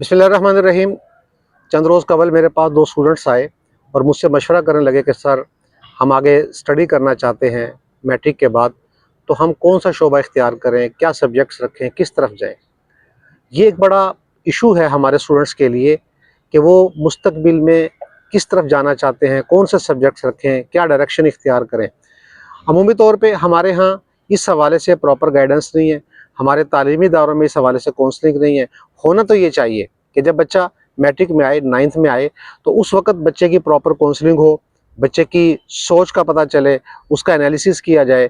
बिस्मिल्लाहिर्रहमानिर्रहीम। चंद रोज़ कबल मेरे पास दो स्टूडेंट्स आए और मुझसे मशवरा करने लगे कि सर, हम आगे स्टडी करना चाहते हैं मैट्रिक के बाद, तो हम कौन सा शोबा इख्तियार करें, क्या सब्जेक्ट्स रखें, किस तरफ जाएं। ये एक बड़ा इशू है हमारे स्टूडेंट्स के लिए कि वो मुस्तकबिल में किस तरफ जाना चाहते हैं, कौन से सब्जेक्ट्स रखें, क्या डायरेक्शन इख्तियार करें। अमूमी तौर पे हमारे यहाँ इस हवाले से प्रॉपर गाइडेंस नहीं है, हमारे तालीमी इदारों में इस हवाले से काउंसलिंग नहीं है। होना तो ये चाहिए कि जब बच्चा मैट्रिक में आए, 9th में आए, तो उस वक्त बच्चे की प्रॉपर काउंसलिंग हो, बच्चे की सोच का पता चले, उसका एनालिसिस किया जाए।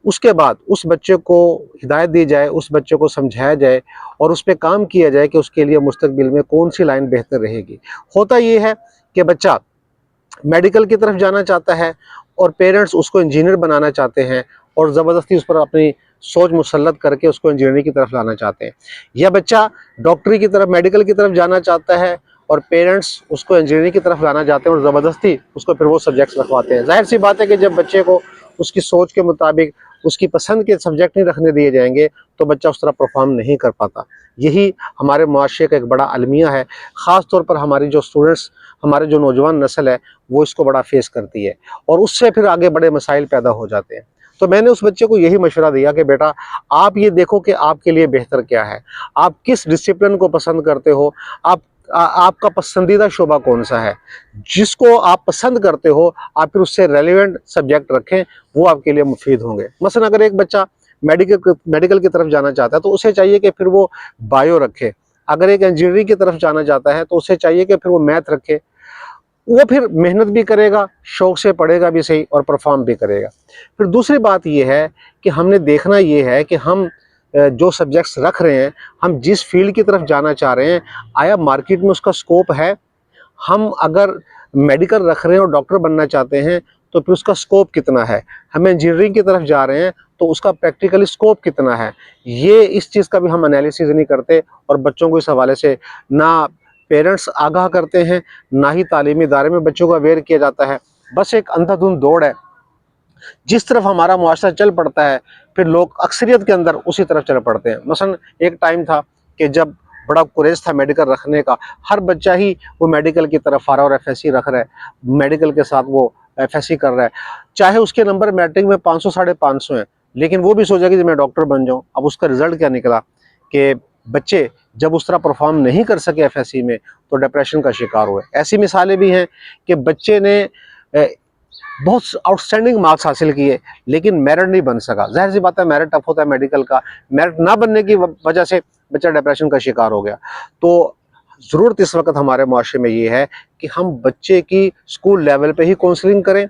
उसके बाद उस बच्चे को हिदायत दी जाए, उस बच्चे को समझाया जाए और उस पे काम किया जाए कि उसके लिए मुस्तकबिल में कौन सी लाइन बेहतर रहेगी। होता ये है कि बच्चा मेडिकल की तरफ जाना चाहता है और पेरेंट्स उसको इंजीनियर बनाना चाहते हैं और ज़बरदस्ती उस पर अपनी सोच मुसल्लत करके उसको इंजीनियरिंग की तरफ लाना चाहते हैं। या बच्चा डॉक्टरी की तरफ, मेडिकल की तरफ जाना चाहता है और पेरेंट्स उसको इंजीनियरिंग की तरफ लाना चाहते हैं और ज़बरदस्ती उसको फिर वो सब्जेक्ट्स रखवाते हैं। ज़ाहिर सी बात है कि जब बच्चे को उसकी सोच के मुताबिक उसकी पसंद के सब्जेक्ट नहीं रखने दिए जाएंगे तो बच्चा उस तरह परफॉर्म नहीं कर पाता। यही हमारे मुआशरे का एक बड़ा अलमिया है। ख़ास तौर पर हमारी जो स्टूडेंट्स, हमारे जो नौजवान नस्ल है, वो इसको बड़ा फेस करती है और उससे फिर आगे बड़े मसाइल पैदा हो जाते हैं। तो मैंने उस बच्चे को यही मशवरा दिया कि बेटा, आप ये देखो कि आपके लिए बेहतर क्या है, आप किस डिसिप्लिन को पसंद करते हो, आपका पसंदीदा शोबा कौन सा है। जिसको आप पसंद करते हो आप फिर उससे रेलिवेंट सब्जेक्ट रखें, वो आपके लिए मुफीद होंगे। मसलन अगर एक बच्चा मेडिकल की तरफ जाना चाहता है तो उसे चाहिए कि फिर वो बायो रखे। अगर एक इंजीनियरिंग की तरफ जाना चाहता है तो उसे चाहिए कि फिर वो मैथ रखे। वो फिर मेहनत भी करेगा, शौक से पढ़ेगा भी सही और परफॉर्म भी करेगा। फिर दूसरी बात ये है कि हमने देखना ये है कि हम जो सब्जेक्ट्स रख रहे हैं, हम जिस फील्ड की तरफ जाना चाह रहे हैं, आया मार्केट में उसका स्कोप है। हम अगर मेडिकल रख रहे हैं और डॉक्टर बनना चाहते हैं तो फिर उसका स्कोप कितना है। हम इंजीनियरिंग की तरफ जा रहे हैं तो उसका प्रैक्टिकली स्कोप कितना है। ये इस चीज़ का भी हम एनालिसिस नहीं करते और बच्चों को इस हवाले से ना पेरेंट्स आगाह करते हैं, ना ही तालीमी इदारे में बच्चों को अवेयर किया जाता है। बस एक अंधाधुंध दौड़ है, जिस तरफ हमारा मुआशरा चल पड़ता है फिर लोग अक्सरियत के अंदर उसी तरफ चल पड़ते हैं। मसलन एक टाइम था कि जब बड़ा कुरेज था मेडिकल रखने का, हर बच्चा ही वो मेडिकल की तरफ आ रहा है और एफएससी रख रहा है, मेडिकल के साथ वो एफएससी कर रहा है। चाहे उसके नंबर मैट्रिक में 500 550 हैं, लेकिन वो भी सोचा कि मैं डॉक्टर बन जाऊं। अब उसका रिजल्ट क्या निकला कि बच्चे जब उस तरह परफॉर्म नहीं कर सके एफएससी में तो डिप्रेशन का शिकार हुए। ऐसी मिसालें भी हैं कि बच्चे ने बहुत आउटस्टैंडिंग मार्क्स हासिल किए लेकिन मेरिट नहीं बन सका। जाहिर सी बात है, मेरिट टफ होता है मेडिकल का, मेरिट ना बनने की वजह से बच्चा डिप्रेशन का शिकार हो गया। तो ज़रूरत इस वक्त हमारे मुआशरे में ये है कि हम बच्चे की स्कूल लेवल पे ही काउंसलिंग करें,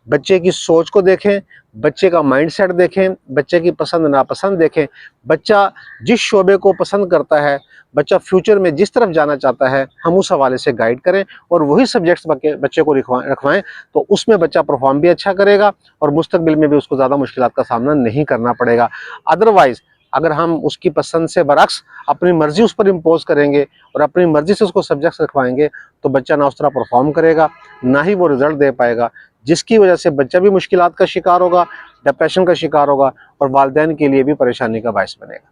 बच्चे की सोच को देखें, बच्चे का माइंडसेट देखें, बच्चे की पसंद नापसंद देखें। बच्चा जिस शोबे को पसंद करता है, बच्चा फ्यूचर में जिस तरफ जाना चाहता है, हम उस हवाले से गाइड करें और वही सब्जेक्ट्स बच्चे को रखवाएं तो उसमें बच्चा परफॉर्म भी अच्छा करेगा और मुस्तकबिल में भी उसको ज़्यादा मुश्किलात का सामना नहीं करना पड़ेगा। अदरवाइज़ अगर हम उसकी पसंद से बरक्स अपनी मर्ज़ी उस पर इम्पोज करेंगे और अपनी मर्ज़ी से उसको सब्जेक्ट्स रखवाएंगे तो बच्चा ना उस तरह परफॉर्म करेगा, ना ही वो रिज़ल्ट दे पाएगा, जिसकी वजह से बच्चा भी मुश्किलात का शिकार होगा, डिप्रेशन का शिकार होगा और वालिदैन के लिए भी परेशानी का बायस बनेगा।